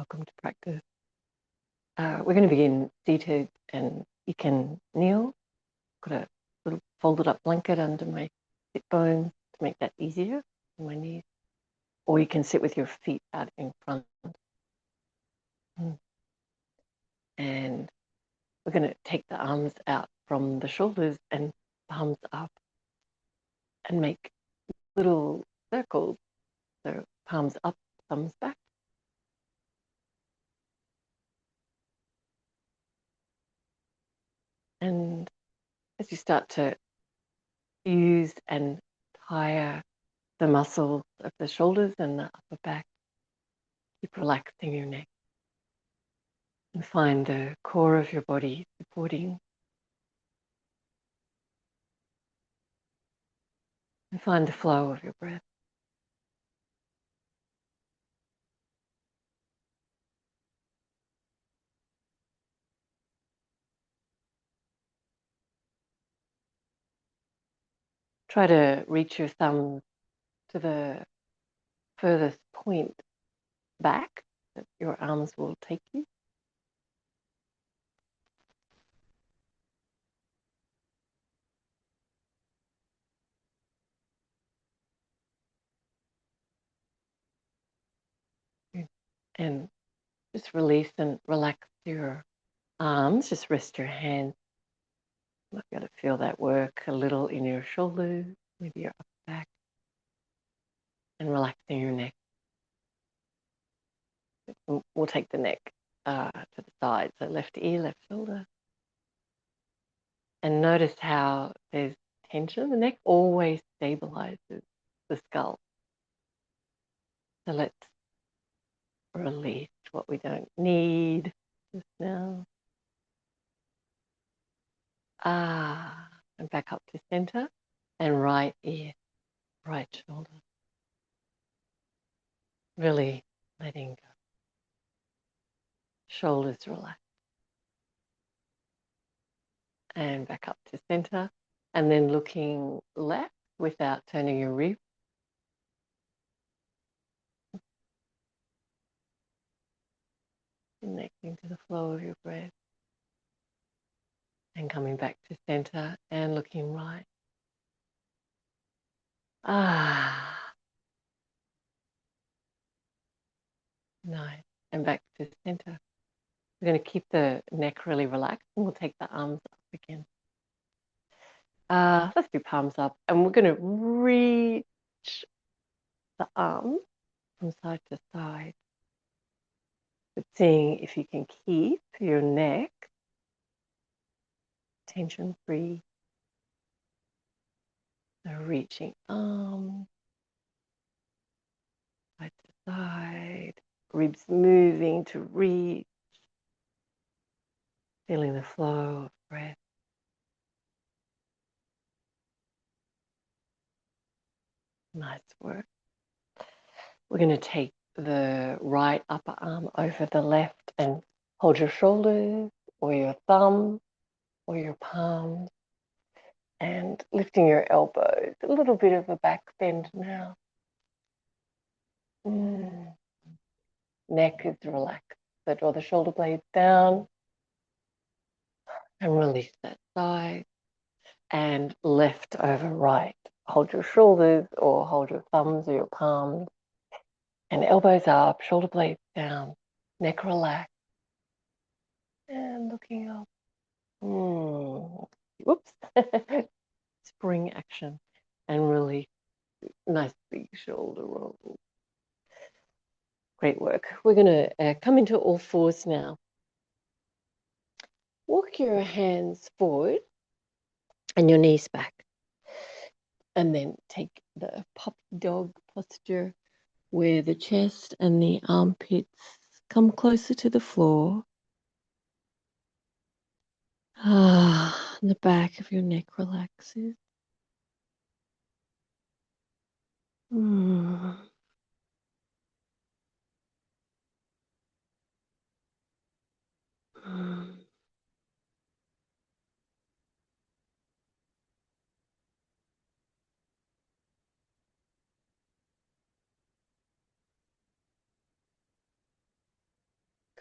Welcome to practice. We're going to begin seated, and you can kneel. Got a little folded up blanket under my sit bones to make that easier on my knees. Or you can sit with your feet out in front. And we're going to take the arms out from the shoulders and palms up and make little circles. So palms up, thumbs back. And as you start to use and tire the muscles of the shoulders and the upper back, keep relaxing your neck and find the core of your body supporting, and find the flow of your breath. Try to reach your thumb to the furthest point back that your arms will take you. And just release and relax your arms. Just rest your hands. You might be able to feel that work a little in your shoulders, maybe your upper back, and relaxing your neck. We'll take the neck to the side, so left ear, left shoulder. And notice how there's tension. The neck always stabilizes the skull. So let's release what we don't need just now. And back up to center, and right ear, right shoulder. Really letting go. Shoulders relax. And back up to center, and then looking left without turning your ribs. Connecting to the flow of your breath. And coming back to center and looking right. Nice. And back to center. We're going to keep the neck really relaxed, and we'll take the arms up again. Let's do palms up, and we're going to reach the arms from side to side. But seeing if you can keep your neck tension-free. So reaching arms, side to side, ribs moving to reach, feeling the flow of breath. Nice work. We're going to take the right upper arm over the left and hold your shoulders or your thumb or your palms, and lifting your elbows. A little bit of a back bend now. Neck is relaxed. So draw the shoulder blades down and release that side. And left over right. Hold your shoulders or hold your thumbs or your palms. And elbows up, shoulder blades down, neck relaxed. And looking up. Whoops. Spring action and release. Nice big shoulder roll. Great work. We're going to come into all fours now. Walk your hands forward and your knees back. And then take the puppy dog posture where the chest and the armpits come closer to the floor. And the back of your neck relaxes.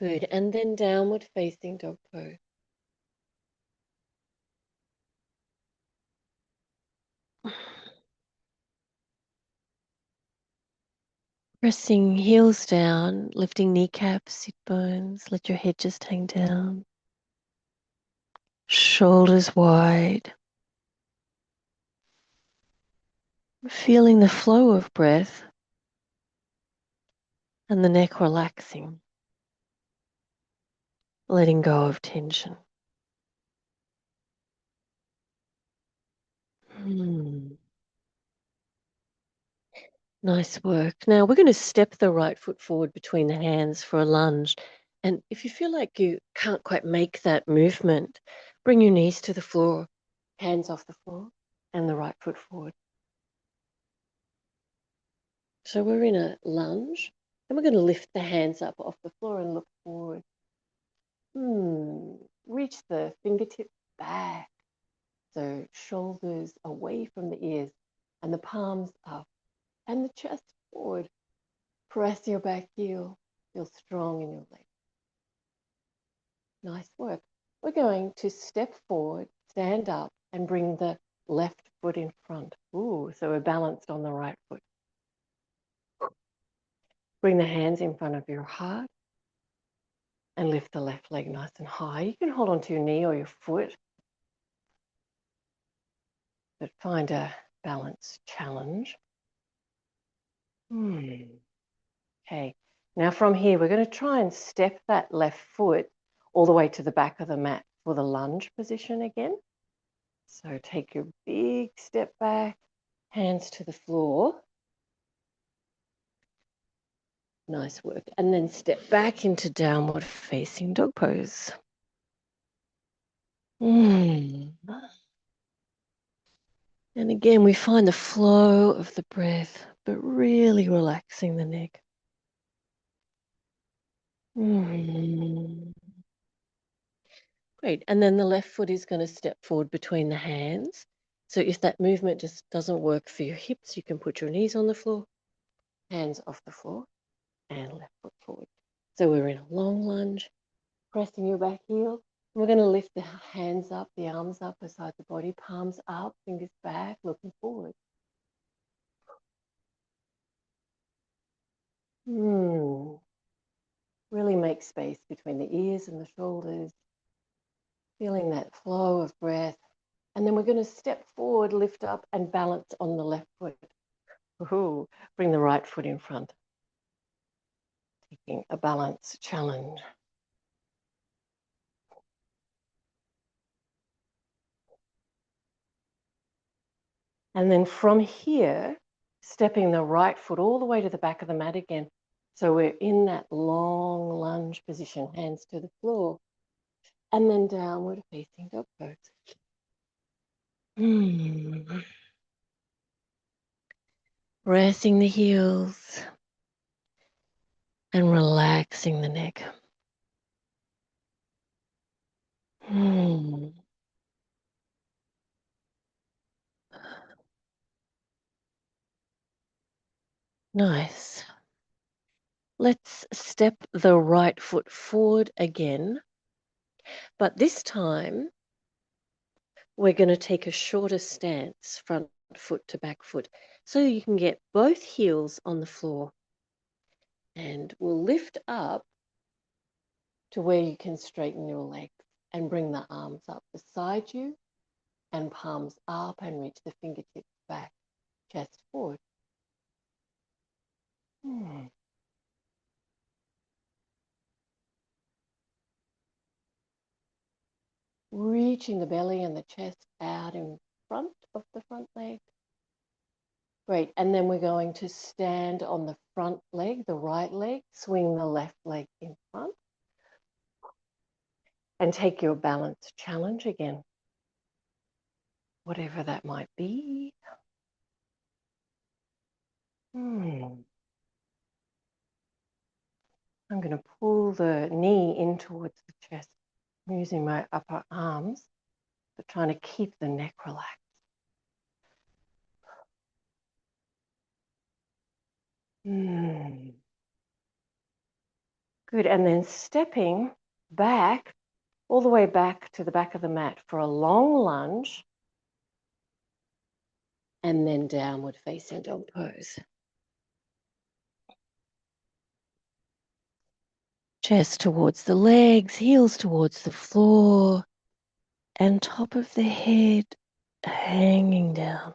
Good. And then downward facing dog pose. Pressing heels down, lifting kneecaps, sit bones. Let your head just hang down. Shoulders wide. Feeling the flow of breath and the neck relaxing. Letting go of tension. Nice work. Now we're going to step the right foot forward between the hands for a lunge. And if you feel like you can't quite make that movement, bring your knees to the floor, hands off the floor, and the right foot forward. So we're in a lunge, and we're going to lift the hands up off the floor and look forward. Reach the fingertips back. So shoulders away from the ears and the palms up and the chest forward. Press your back heel. Feel strong in your legs. Nice work. We're going to step forward, stand up, and bring the left foot in front. Ooh, so we're balanced on the right foot. Bring the hands in front of your heart and lift the left leg nice and high. You can hold onto your knee or your foot, but find a balance challenge. Okay, now from here, we're going to try and step that left foot all the way to the back of the mat for the lunge position again. So take your big step back, hands to the floor. Nice work. And then step back into downward facing dog pose. And again, we find the flow of the breath, but really relaxing the neck. Great. And then the left foot is going to step forward between the hands. So if that movement just doesn't work for your hips, you can put your knees on the floor, hands off the floor, and left foot forward. So we're in a long lunge, pressing your back heel. We're going to lift the hands up, the arms up beside the body, palms up, fingers back, looking forward. Really make space between the ears and the shoulders, feeling that flow of breath. And then we're going to step forward, lift up, and balance on the left foot. Ooh, bring the right foot in front. Taking a balance challenge. And then from here, stepping the right foot all the way to the back of the mat again. So we're in that long lunge position, hands to the floor, and then downward facing dog pose. Resting the heels and relaxing the neck. Nice. Let's step the right foot forward again, but this time we're going to take a shorter stance, front foot to back foot, so you can get both heels on the floor. And we'll lift up to where you can straighten your legs and bring the arms up beside you and palms up and reach the fingertips back, chest forward. Reaching the belly and the chest out in front of the front leg. Great. And then we're going to stand on the front leg, the right leg, swing the left leg in front, and take your balance challenge again, whatever that might be. I'm going to pull the knee in towards the chest. I'm using my upper arms, but trying to keep the neck relaxed. Good, and then stepping back, all the way back to the back of the mat for a long lunge, and then downward facing dog pose. Chest towards the legs, heels towards the floor, and top of the head hanging down.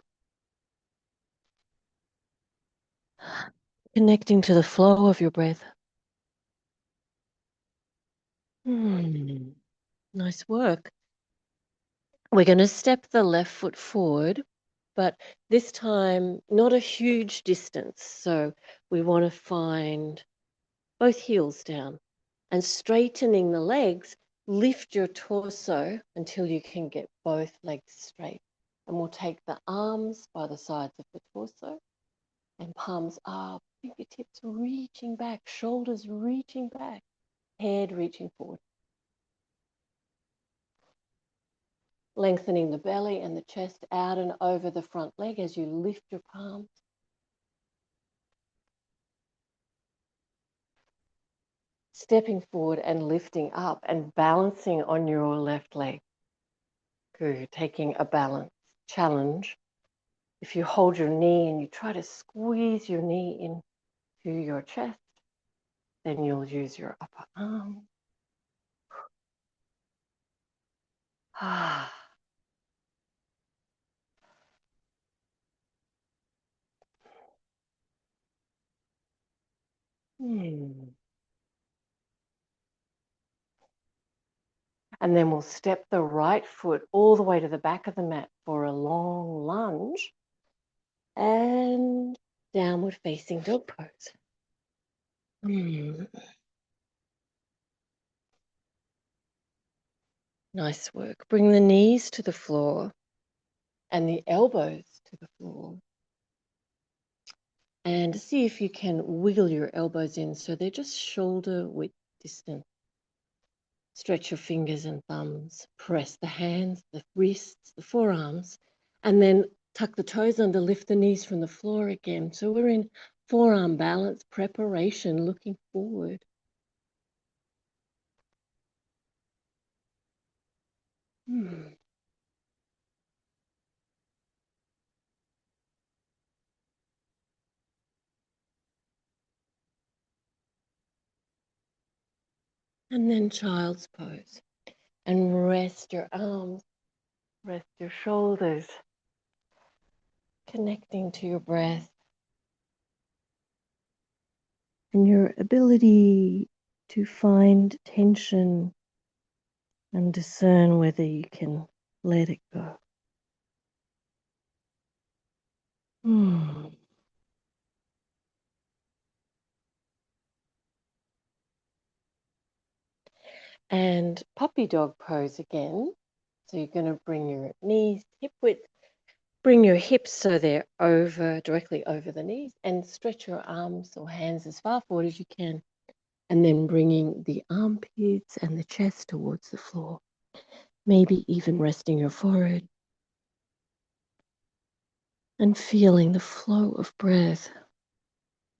Connecting to the flow of your breath. Nice work. We're going to step the left foot forward, but this time not a huge distance. So we want to find both heels down and straightening the legs, lift your torso until you can get both legs straight. And we'll take the arms by the sides of the torso and palms up, fingertips reaching back, shoulders reaching back, head reaching forward. Lengthening the belly and the chest out and over the front leg as you lift your palms. Stepping forward and lifting up and balancing on your left leg. Good, taking a balance challenge. If you hold your knee and you try to squeeze your knee into your chest, then you'll use your upper arm. And then we'll step the right foot all the way to the back of the mat for a long lunge and downward facing dog pose. Nice work. Bring the knees to the floor and the elbows to the floor. And see if you can wiggle your elbows in so they're just shoulder width distance. Stretch your fingers and thumbs. Press the hands, the wrists, the forearms, and then tuck the toes under, lift the knees from the floor again. So we're in forearm balance preparation, looking forward. And then child's pose. And rest your arms, rest your shoulders, connecting to your breath and your ability to find tension and discern whether you can let it go. And puppy dog pose again. So you're going to bring your knees hip width, bring your hips so they're directly over the knees, and stretch your arms or hands as far forward as you can. And then bringing the armpits and the chest towards the floor. Maybe even resting your forehead. And feeling the flow of breath,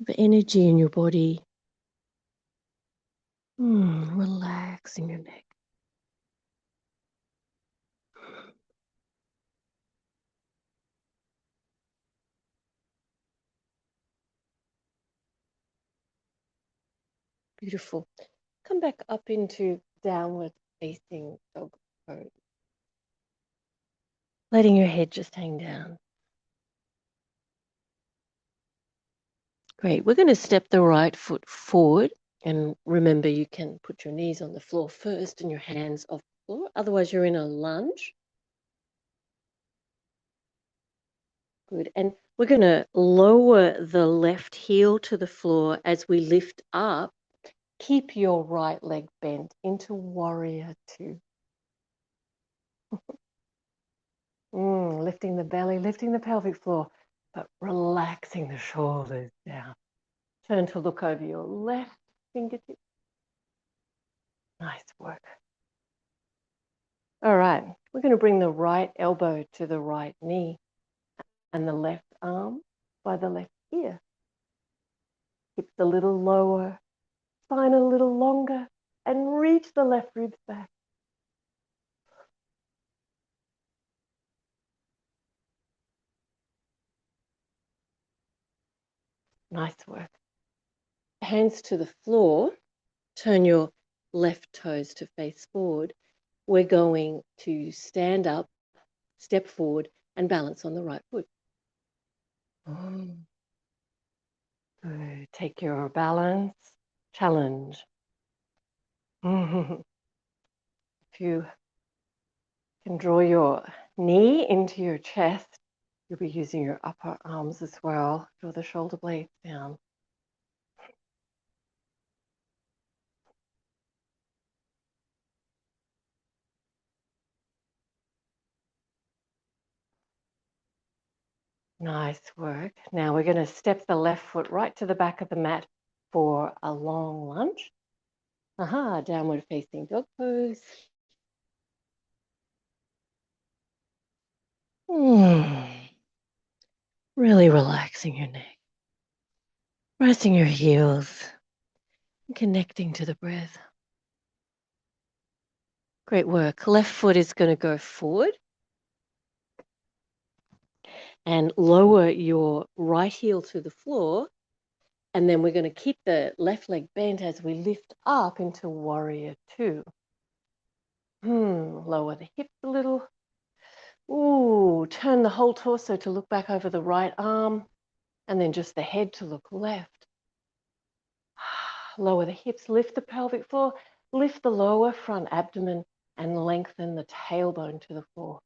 of energy in your body. Relaxing your neck. Beautiful. Come back up into downward facing dog pose. Letting your head just hang down. Great. We're going to step the right foot forward. And remember, you can put your knees on the floor first and your hands off the floor. Otherwise, you're in a lunge. Good. And we're going to lower the left heel to the floor as we lift up. Keep your right leg bent into warrior two. Lifting the belly, lifting the pelvic floor, but relaxing the shoulders down. Turn to look over your left fingertip. Nice work. All right, we're going to bring the right elbow to the right knee and the left arm by the left ear. Hips a little lower, spine a little longer and reach the left ribs back. Nice work. Hands to the floor. Turn your left toes to face forward. We're going to stand up, step forward, and balance on the right foot. Good. Take your balance. Challenge. If you can draw your knee into your chest, you'll be using your upper arms as well. Draw the shoulder blades down. Nice work. Now we're going to step the left foot right to the back of the mat for a long lunge. Downward facing dog pose. Really relaxing your neck, resting your heels, and connecting to the breath. Great work. Left foot is going to go forward and lower your right heel to the floor. And then we're going to keep the left leg bent as we lift up into warrior two. Lower the hips a little. Turn the whole torso to look back over the right arm and then just the head to look left. Lower the hips, lift the pelvic floor, lift the lower front abdomen and lengthen the tailbone to the floor.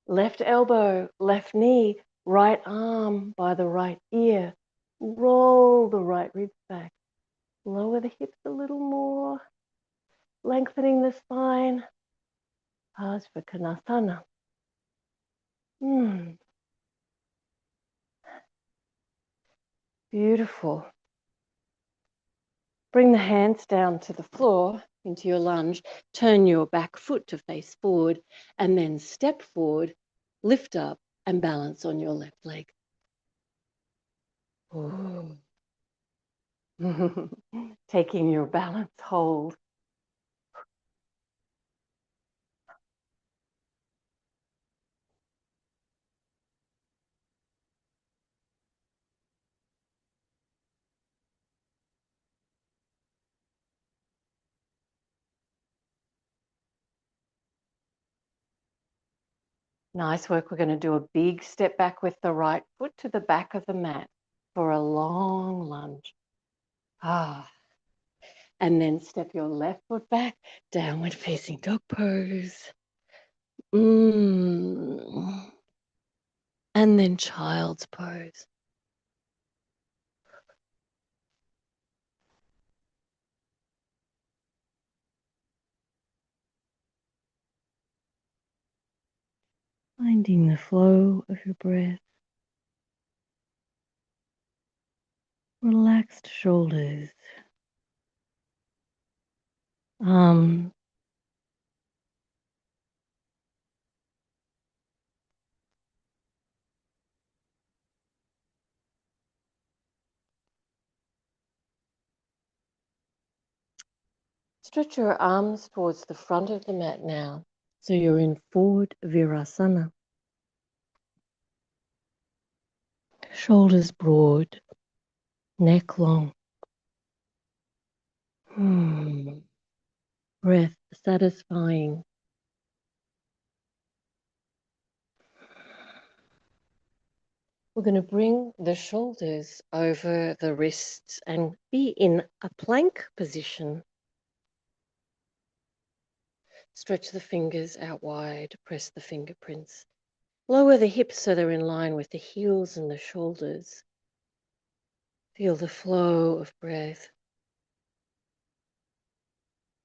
Left elbow, left knee, right arm by the right ear. Roll the right ribs back. Lower the hips a little more, lengthening the spine. Pause for Konasana. Beautiful. Bring the hands down to the floor into your lunge. Turn your back foot to face forward and then step forward, lift up and balance on your left leg. Taking your balance hold. Nice work. We're going to do a big step back with the right foot to the back of the mat for a long lunge. And then step your left foot back, downward facing dog pose. And then child's pose. Finding the flow of your breath. Relaxed shoulders. Arms. Stretch your arms towards the front of the mat now. So you're in forward virasana. Shoulders broad, neck long. Breath satisfying. We're going to bring the shoulders over the wrists and be in a plank position. Stretch the fingers out wide, press the fingerprints. Lower the hips so they're in line with the heels and the shoulders. Feel the flow of breath.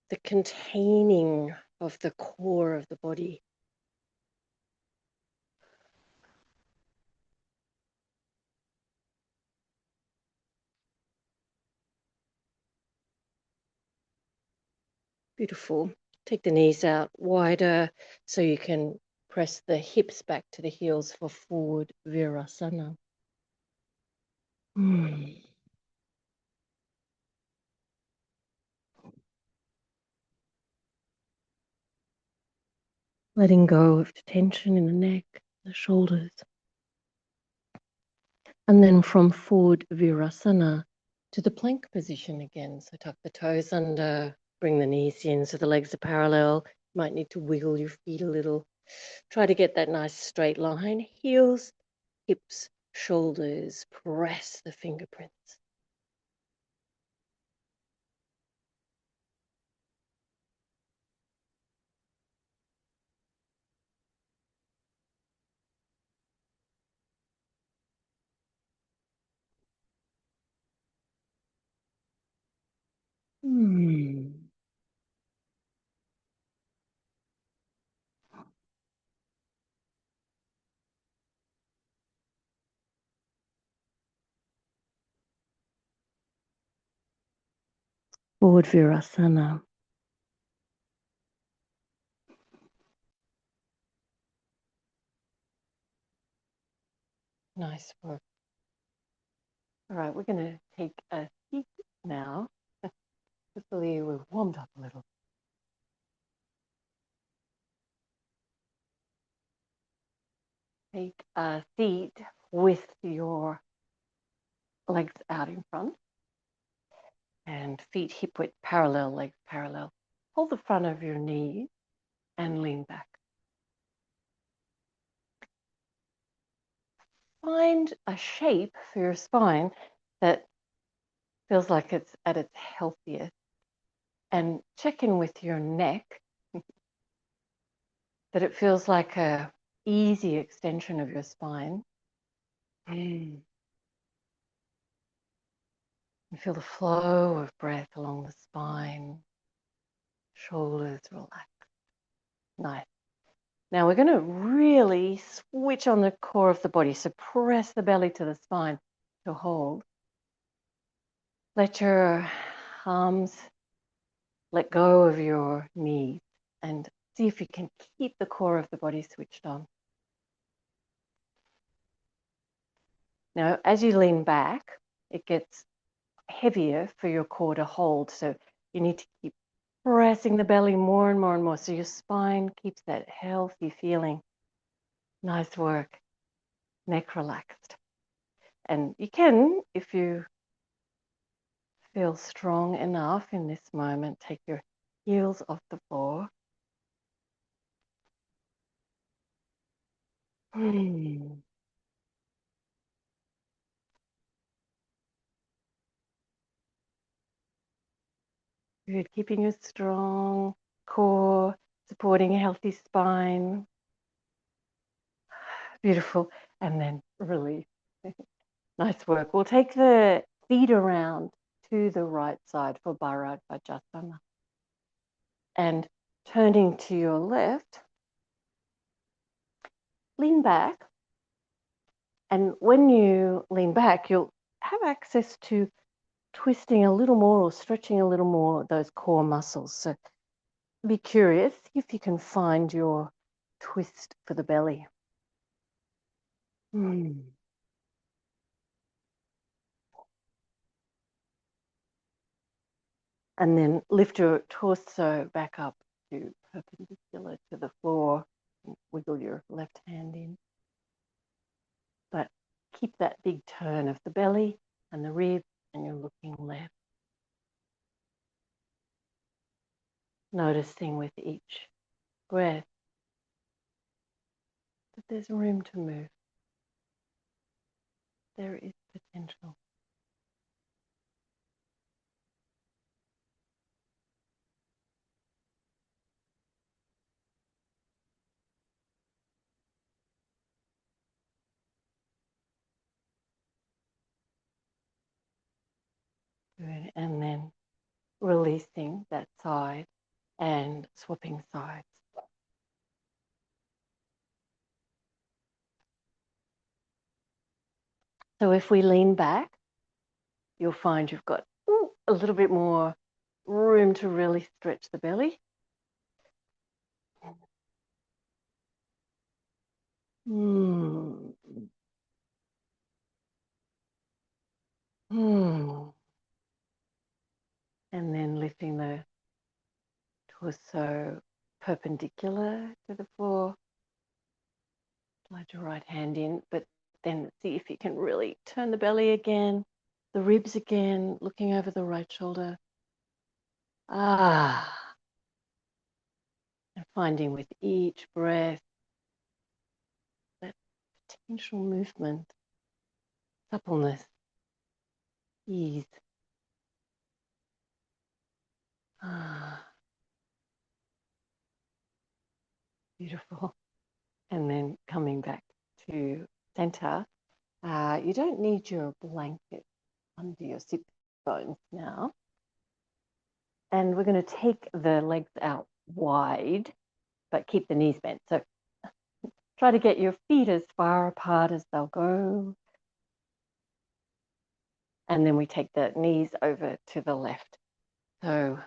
The containing of the core of the body. Beautiful. Take the knees out wider so you can press the hips back to the heels for forward virasana. Letting go of the tension in the neck, the shoulders. And then from forward virasana to the plank position again. So tuck the toes under, bring the knees in so the legs are parallel. Might need to wiggle your feet a little. Try to get that nice straight line. Heels, hips, shoulders. Press the fingerprints. Forward virasana. Nice work. All right, we're going to take a seat now. Hopefully we've warmed up a little. Take a seat with your legs out in front and feet hip width parallel, legs parallel. Hold the front of your knee and lean back. Find a shape for your spine that feels like it's at its healthiest, and check in with your neck that it feels like a easy extension of your spine. And feel the flow of breath along the spine, shoulders relax. Nice. Now we're going to really switch on the core of the body. So press the belly to the spine to hold. Let your arms let go of your knees and see if you can keep the core of the body switched on. Now, as you lean back, it gets heavier for your core to hold. So you need to keep pressing the belly more and more and more so your spine keeps that healthy feeling. Nice work. Neck relaxed. And you can, if you feel strong enough in this moment, take your heels off the floor. Good. Keeping a strong core, supporting a healthy spine. Beautiful. And then release. Nice work. We'll take the feet around to the right side for Bharadvajasana. And turning to your left, lean back. And when you lean back, you'll have access to twisting a little more or stretching a little more those core muscles. So be curious if you can find your twist for the belly. And then lift your torso back up to perpendicular to the floor. Wiggle your left hand in. But keep that big turn of the belly and the ribs, and you're looking left. Noticing with each breath that there's room to move. There is potential. Good. And then releasing that side and swapping sides. So if we lean back, you'll find you've got a little bit more room to really stretch the belly. torso perpendicular to the floor. Slide your right hand in, but then see if you can really turn the belly again, the ribs again, looking over the right shoulder. And finding with each breath that potential movement, suppleness, ease. Beautiful. And then coming back to center, you don't need your blanket under your sit bones now. And we're going to take the legs out wide, but keep the knees bent. So try to get your feet as far apart as they'll go. And then we take the knees over to the left. So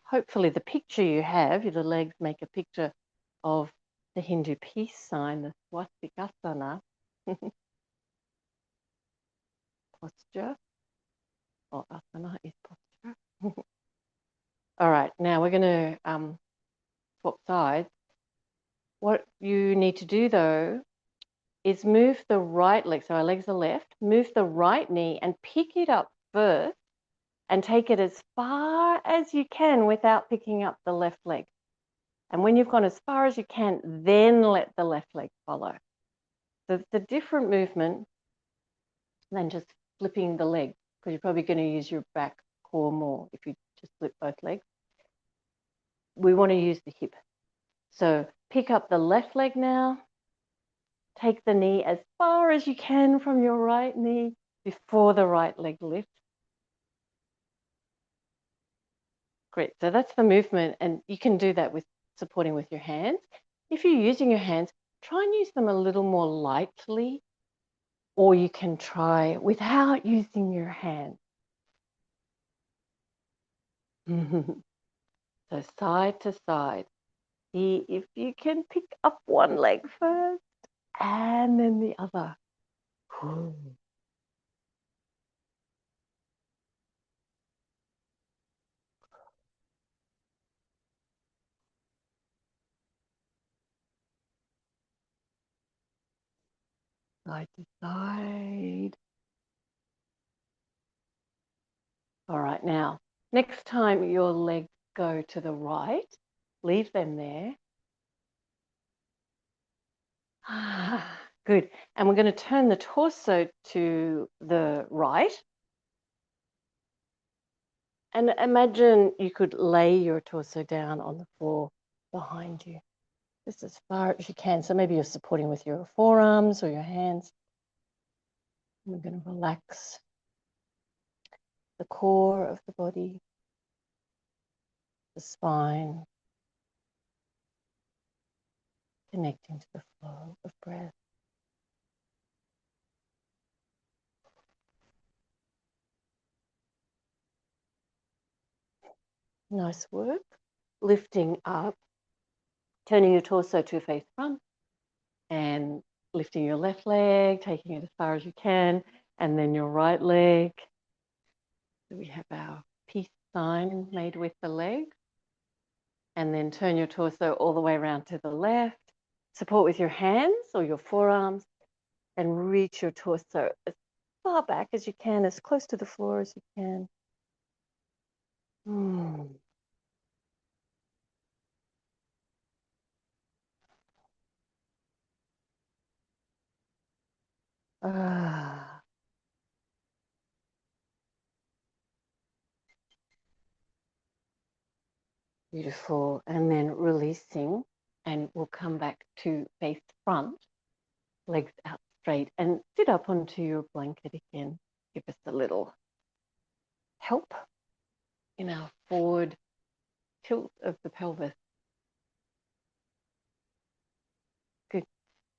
hopefully the picture you have, the legs make a picture of the Hindu peace sign, the swastikasana posture, or asana is posture. All right, now we're going to swap sides. What you need to do though is move the right leg, so our legs are left, move the right knee and pick it up first and take it as far as you can without picking up the left leg. And when you've gone as far as you can, then let the left leg follow. So it's a different movement than just flipping the leg, because you're probably going to use your back core more if you just flip both legs. We want to use the hip. So pick up the left leg now. Take the knee as far as you can from your right knee before the right leg lifts. Great, so that's the movement, and you can do that with supporting with your hands. If you're using your hands, try and use them a little more lightly, or you can try without using your hands. So side to side. See if you can pick up one leg first and then the other. Side to side. All right, now, next time your legs go to the right, leave them there. Good. And we're going to turn the torso to the right. And imagine you could lay your torso down on the floor behind you, just as far as you can. So maybe you're supporting with your forearms or your hands. We're going to relax the core of the body, the spine, connecting to the flow of breath. Nice work. Lifting up, turning your torso to face front and lifting your left leg, taking it as far as you can, and then your right leg. So we have our peace sign made with the leg. And then turn your torso all the way around to the left. Support with your hands or your forearms and reach your torso as far back as you can, as close to the floor as you can. Beautiful. And then releasing, and we'll come back to face front, legs out straight, and sit up onto your blanket again. Give us a little help in our forward tilt of the pelvis. Good.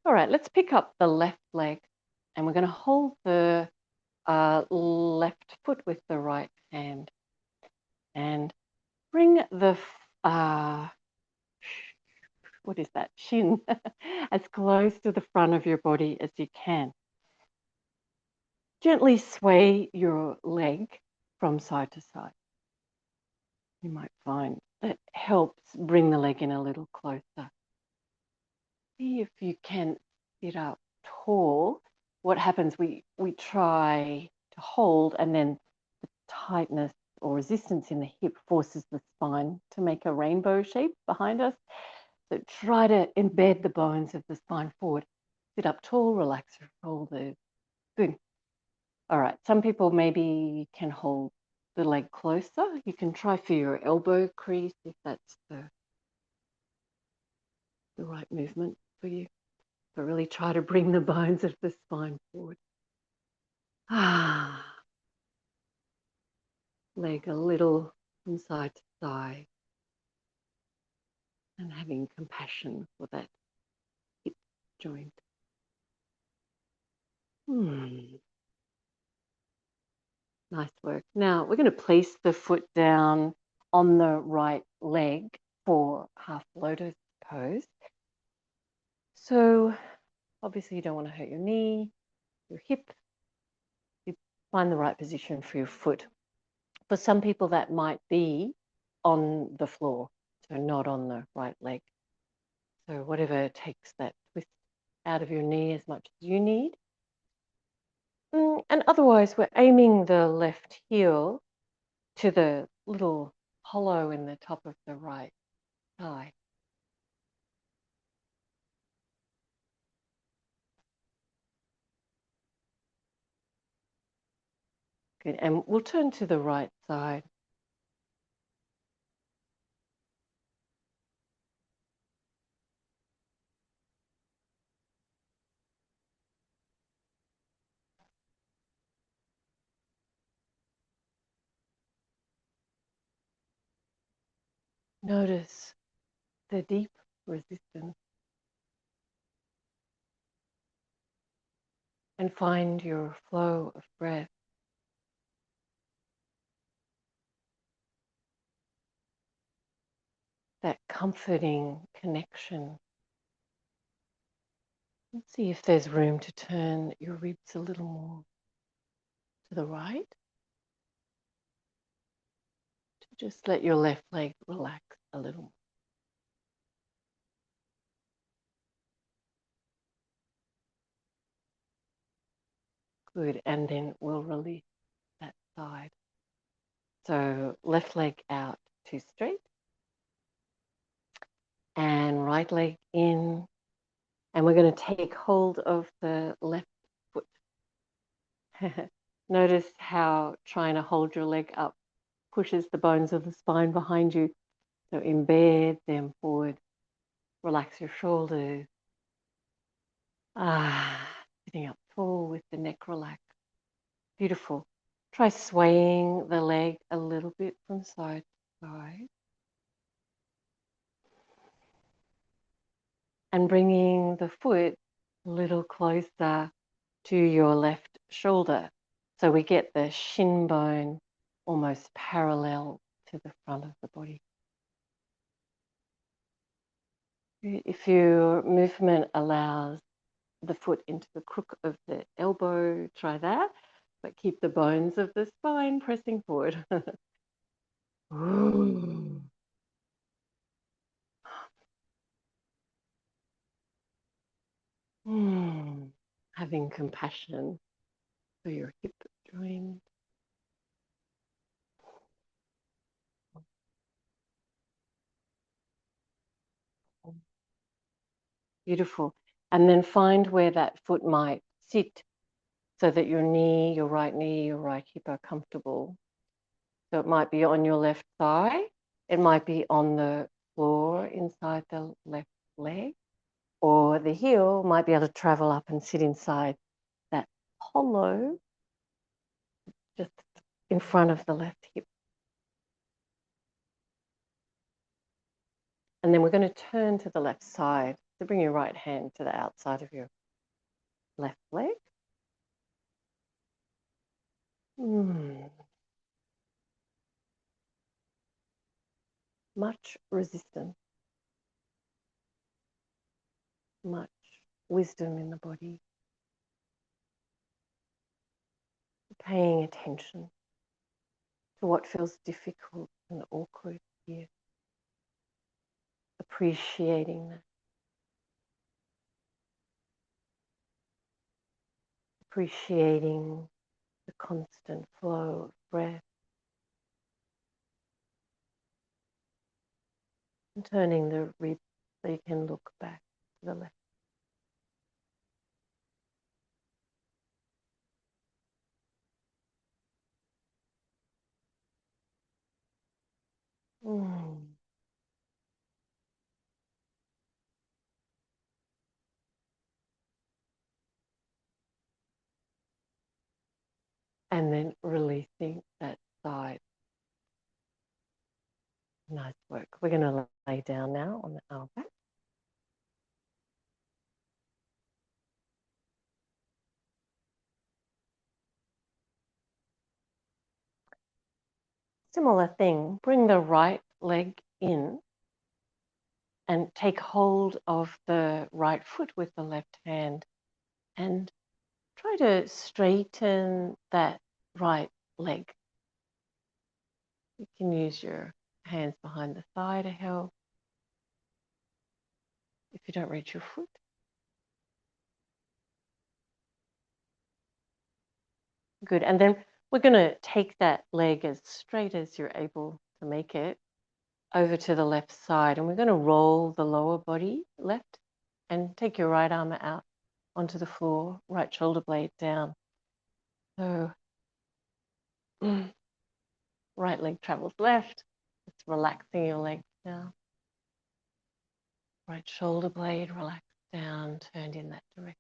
All right, let's pick up the left leg, and we're going to hold the left foot with the right hand and bring the what is that, shin as close to the front of your body as you can. Gently sway your leg from side to side. You might find that helps bring the leg in a little closer. See if you can sit up tall. What happens, we try to hold, and then the tightness or resistance in the hip forces the spine to make a rainbow shape behind us. So try to embed the bones of the spine forward. Sit up tall, relax your shoulders. Good. All right, some people maybe can hold the leg closer. You can try for your elbow crease if that's the right movement for you. But really try to bring the bones of the spine forward. Leg a little from side to side, and having compassion for that hip joint. Nice work. Now we're going to place the foot down on the right leg for half lotus pose. So obviously you don't want to hurt your knee, your hip. You find the right position for your foot. For some people that might be on the floor, so not on the right leg. So whatever takes that twist out of your knee as much as you need. And otherwise, we're aiming the left heel to the little hollow in the top of the right thigh. Good. And we'll turn to the right side. Notice the deep resistance and find your flow of breath. That comforting connection. Let's see if there's room to turn your ribs a little more to the right. To just let your left leg relax a little more. Good, and then we'll release that side. So left leg out to straight, and right leg in, and we're going to take hold of the left foot. Notice how trying to hold your leg up pushes the bones of the spine behind you. So embed them forward, relax your shoulders. Sitting up tall with the neck relaxed. Beautiful. Try swaying the leg a little bit from side to side. And bringing the foot a little closer to your left shoulder. So we get the shin bone almost parallel to the front of the body. If your movement allows the foot into the crook of the elbow, try that, but keep the bones of the spine pressing forward. Having compassion for your hip joint. Beautiful. And then find where that foot might sit so that your knee, your right hip are comfortable. So it might be on your left thigh. It might be on the floor inside the left leg, or the heel might be able to travel up and sit inside that hollow just in front of the left hip. And then we're going to turn to the left side. So bring your right hand to the outside of your left leg. Much resistance, much wisdom in the body. Paying attention to what feels difficult and awkward here. appreciating that, appreciating the constant flow of breath, and turning the ribs so you can look back to the left. Mm. And then releasing that side. Nice work. We're going to lay down now on our back. Similar thing, bring the right leg in and take hold of the right foot with the left hand and try to straighten that right leg. You can use your hands behind the thigh to help if you don't reach your foot. Good. And then we're going to take that leg as straight as you're able to make it over to the left side. And we're going to roll the lower body left and take your right arm out onto the floor, right shoulder blade down. So right leg travels left. It's relaxing your legs now. Right shoulder blade relaxed down, turned in that direction.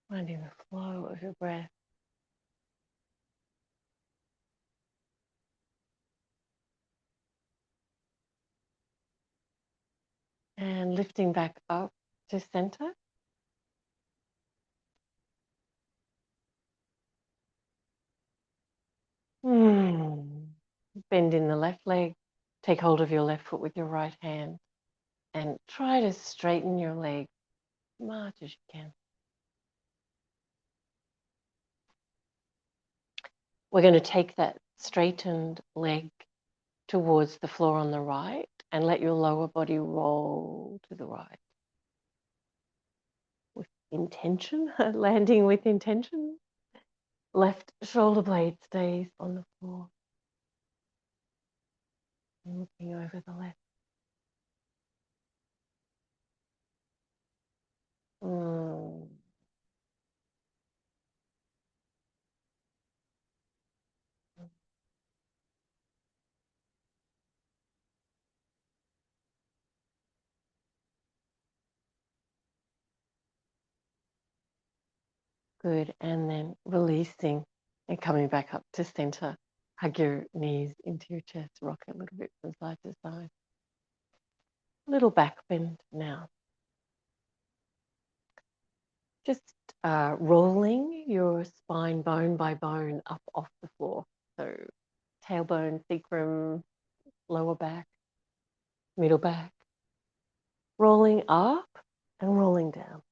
Finding the flow of your breath. And lifting back up to center. Bend in the left leg. Take hold of your left foot with your right hand. And try to straighten your leg as much as you can. We're going to take that straightened leg towards the floor on the right and let your lower body roll to the right. With intention, landing with intention. Left shoulder blade stays on the floor. And looking over the left. Good. And then releasing and coming back up to center. Hug your knees into your chest. Rock a little bit from side to side. Little back bend now. Just rolling your spine bone by bone up off the floor. So tailbone, sacrum, lower back, middle back. Rolling up and rolling down.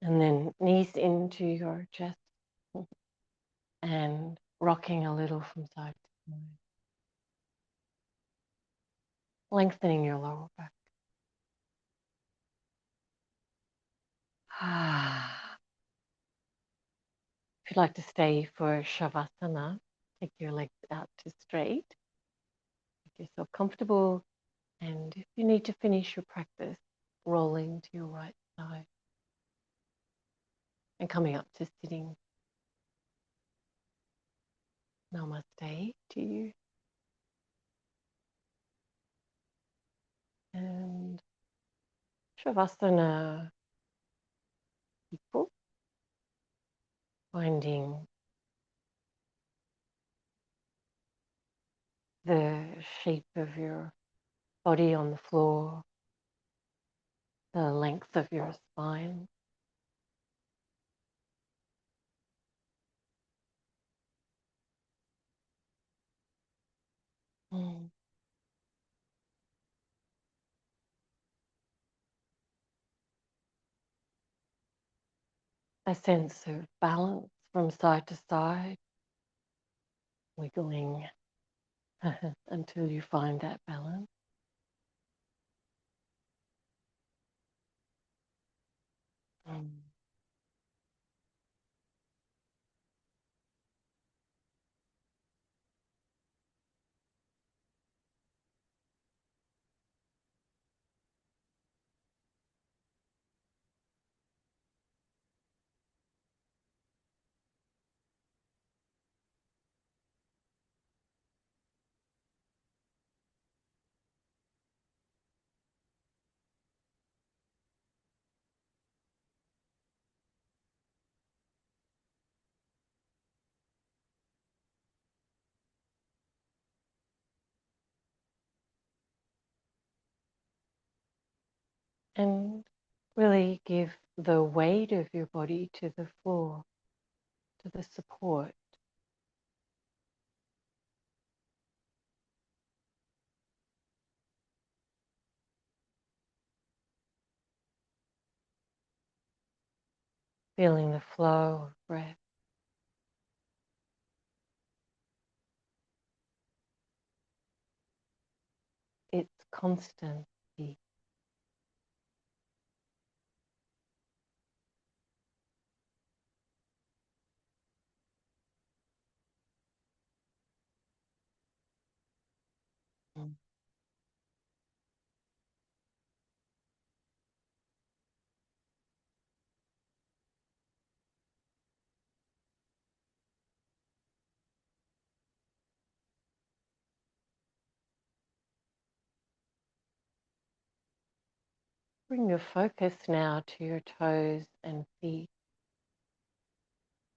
And then knees into your chest and rocking a little from side to side. Lengthening your lower back. If you'd like to stay for Shavasana, take your legs out to straight. Make yourself comfortable. And if you need to finish your practice, rolling to your right side and coming up to sitting. Namaste to you. Shavasana people, finding the shape of your body on the floor, the length of your spine. Mm. A sense of balance from side to side, wiggling until you find that balance. Mm. And really give the weight of your body to the floor, to the support. Feeling the flow of breath. Its constancy. Mm. Bring your focus now to your toes and feet.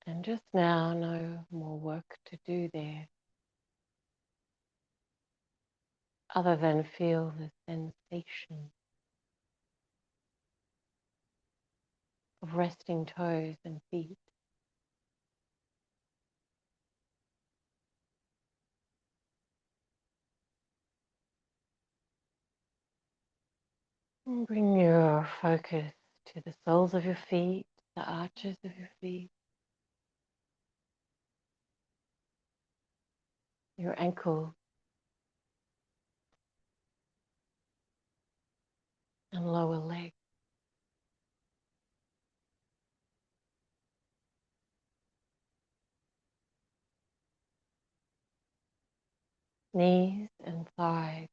And just now, no more work to do there, other than feel the sensation of resting toes and feet. And bring your focus to the soles of your feet, the arches of your feet, your ankle and lower leg. Knees and thighs.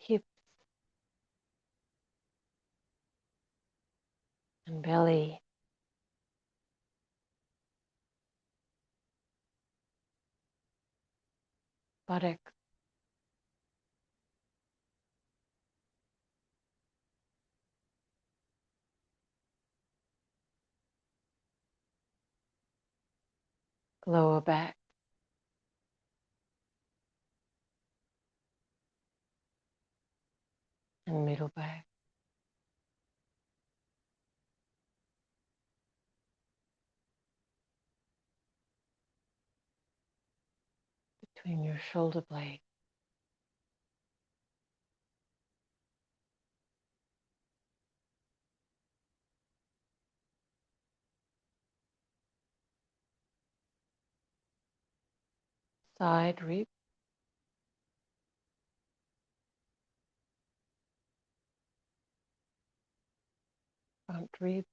Hips and belly, buttocks, lower back, and middle back. Between your shoulder blades. Side rib, front rib,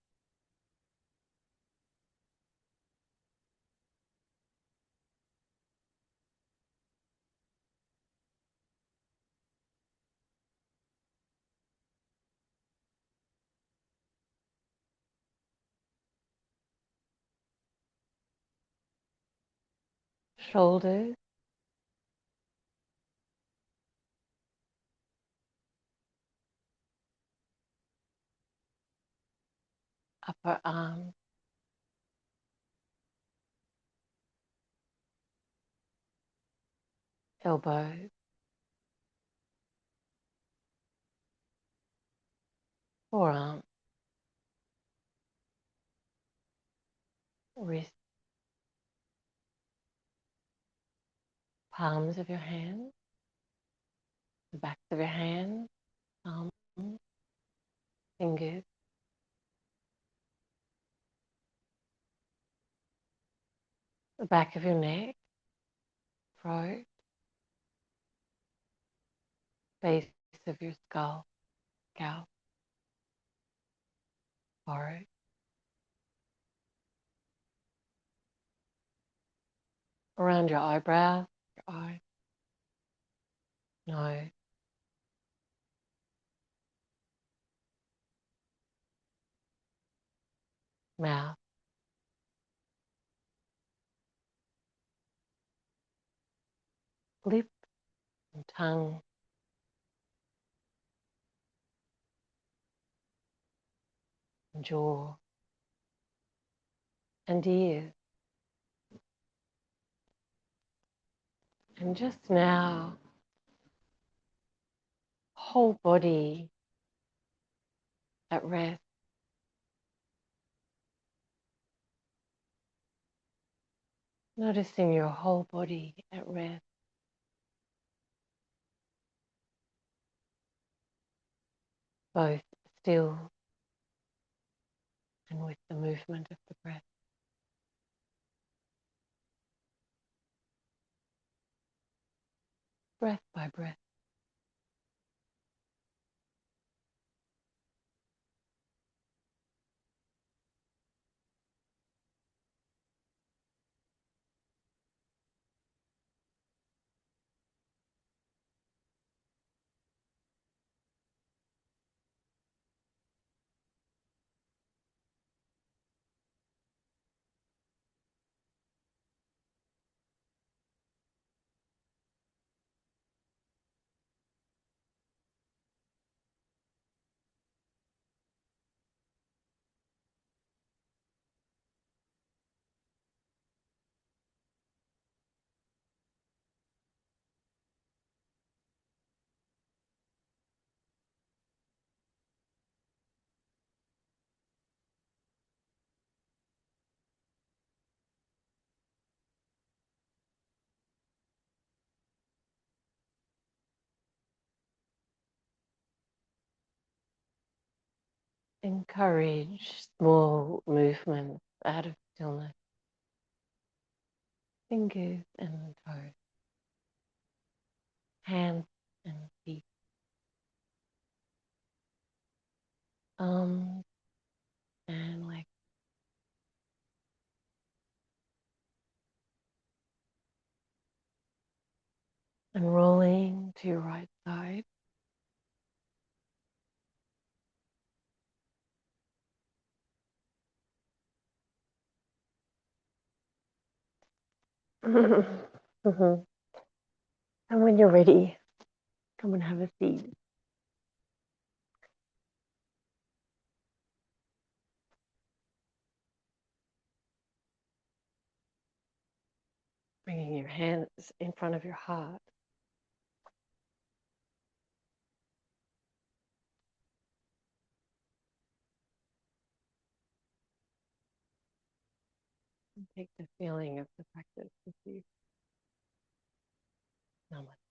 shoulders, upper arms, elbows, forearms, wrists, palms of your hands, the backs of your hands, thumbs, fingers, the back of your neck, throat, base of your skull, scalp, forehead, around your eyebrows, your eyes, nose, mouth, lip and tongue, and jaw, and ears. And just now, whole body at rest. Noticing your whole body at rest. Both still and with the movement of the breath. Breath by breath. Encourage small movements out of stillness. Fingers and toes. Hands and feet. Arms and legs. And rolling to your right side. And when you're ready, come and have a seat. Bringing your hands in front of your heart. And take the feeling of the practice with you. Namaste.